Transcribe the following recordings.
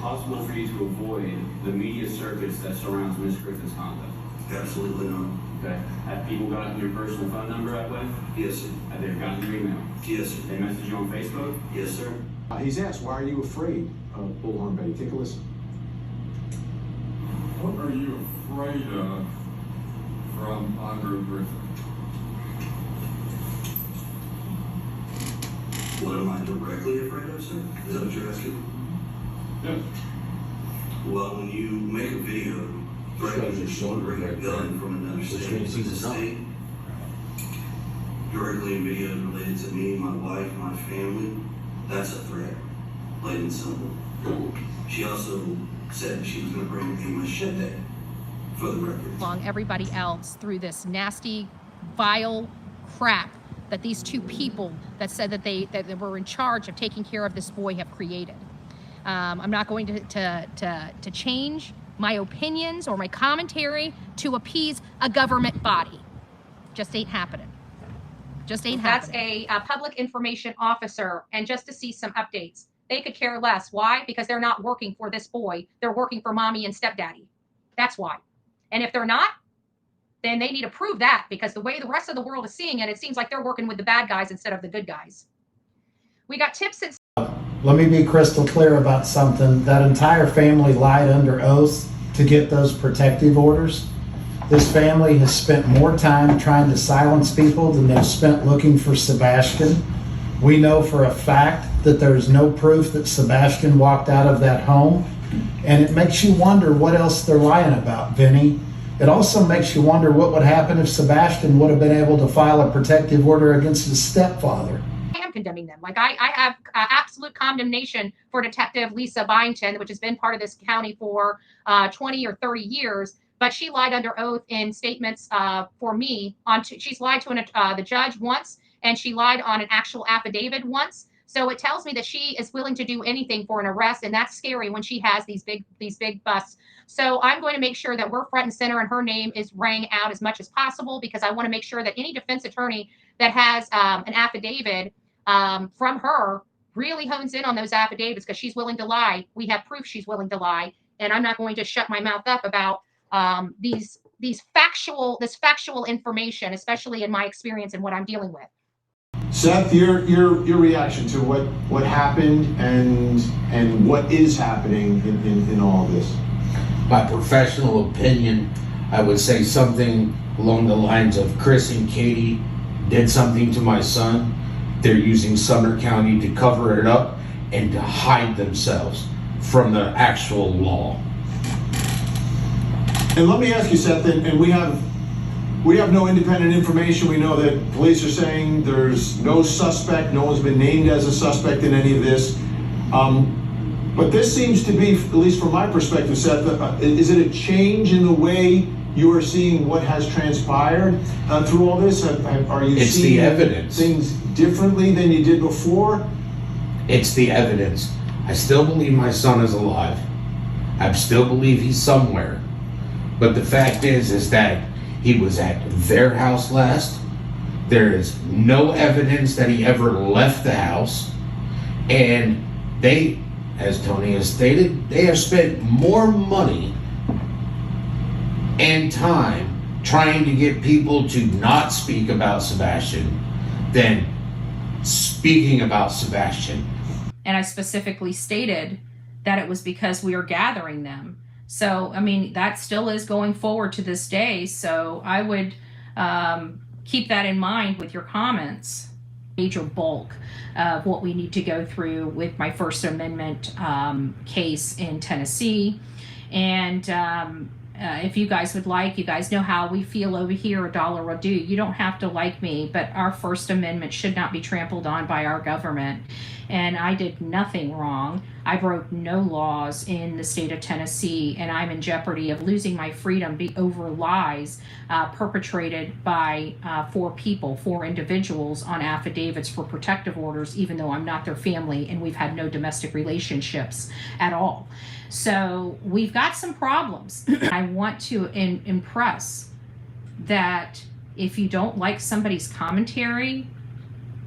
possible for you to avoid the media circus that surrounds Ms. Griffin's conduct? Absolutely not. Okay. Have people gotten your personal phone number that way? Yes, sir. Have they gotten your email? Yes, sir. They message you on Facebook? Yes, sir. He's asked, why are you afraid of Bullhorn Betty? Take a listen. What are you afraid of from Andrew Griffin? What am I directly afraid of, sir? Is that what you're asking? Yes. Well, when you make a video threatening to bring a gun from another state to the state, directly in videos related to me, my wife, my family, that's a threat, plain and simple. She also said she was going to bring a machete for the record. Along everybody else through this nasty, vile crap that these two people that said that they were in charge of taking care of this boy have created. I'm not going to change my opinions or my commentary to appease a government body. Just ain't happening. Just ain't happening. That's a public information officer, and just to see some updates. They could care less. Why? Because they're not working for this boy. They're working for mommy and stepdaddy. That's why. And if they're not, then they need to prove that, because the way the rest of the world is seeing it, it seems like they're working with the bad guys instead of the good guys. We got tips and... Let me be crystal clear about something. That entire family lied under oath to get those protective orders. This family has spent more time trying to silence people than they've spent looking for Sebastian. We know for a fact that there's no proof that Sebastian walked out of that home. And it makes you wonder what else they're lying about, Vinny. It also makes you wonder what would happen if Sebastian would have been able to file a protective order against his stepfather. I am condemning them. Like I have absolute condemnation for Detective Lisa Byington, which has been part of this county for 20 or 30 years. But she lied under oath in statements for me. She's lied to the judge once, and she lied on an actual affidavit once. So it tells me that she is willing to do anything for an arrest, and that's scary when she has these big busts. So I'm going to make sure that we're front and center, and her name is rang out as much as possible, because I want to make sure that any defense attorney that has an affidavit from her really hones in on those affidavits, because she's willing to lie. We have proof she's willing to lie, and I'm not going to shut my mouth up about this factual information, especially in my experience and what I'm dealing with. Seth, your reaction to what happened and what is happening in all of this? My professional opinion, I would say something along the lines of Chris and Katie did something to my son. They're using Sumner County to cover it up and to hide themselves from the actual law. And let me ask you, Seth, and we have no independent information. We know that police are saying there's no suspect, no one's been named as a suspect in any of this. But this seems to be, at least from my perspective, Seth, is it a change in the way you are seeing what has transpired through all this? Are you It's seeing the evidence. Things differently than you did before? It's the evidence. I still believe my son is alive. I still believe he's somewhere. But the fact is that he was at their house last. There is no evidence that he ever left the house. And they, as Tony has stated, they have spent more money and time trying to get people to not speak about Sebastian than speaking about Sebastian. And I specifically stated that it was because we are gathering them. So, I mean, that still is going forward to this day. So I would keep that in mind with your comments. Major bulk of what we need to go through with my First Amendment case in Tennessee. And if you guys would like, you guys know how we feel over here, a dollar a do. You don't have to like me, but our First Amendment should not be trampled on by our government. And I did nothing wrong. I broke no laws in the state of Tennessee, and I'm in jeopardy of losing my freedom over lies perpetrated by four individuals on affidavits for protective orders, even though I'm not their family and we've had no domestic relationships at all. So we've got some problems. I want to impress that if you don't like somebody's commentary,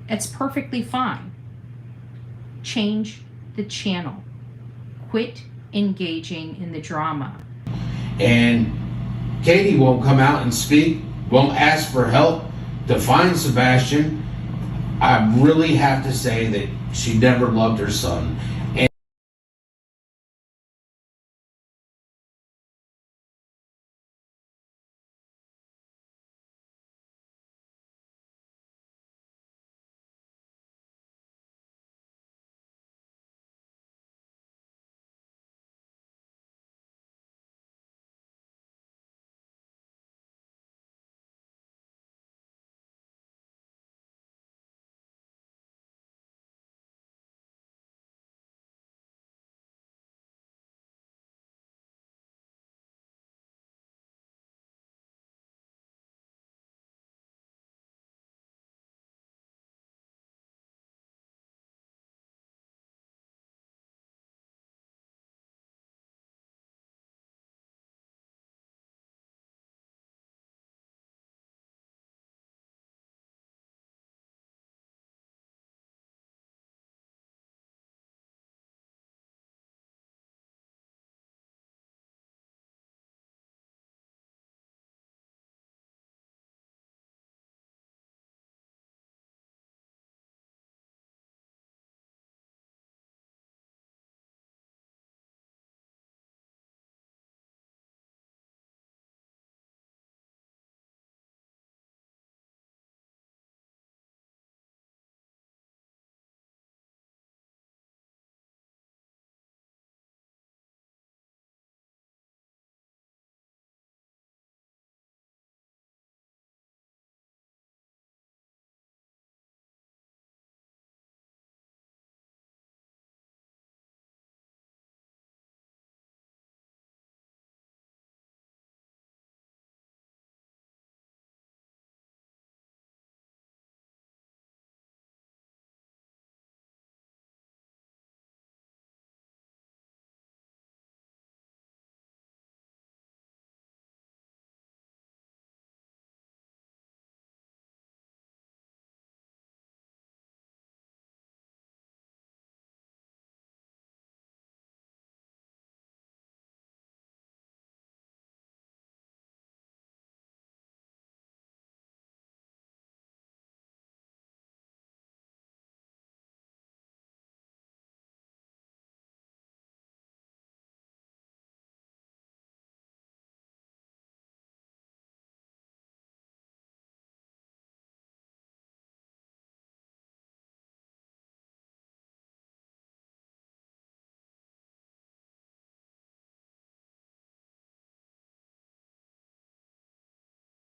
it's perfectly fine. Change the channel. Quit engaging in the drama. And Katie won't come out and speak, won't ask for help to find Sebastian. I really have to say that she never loved her son.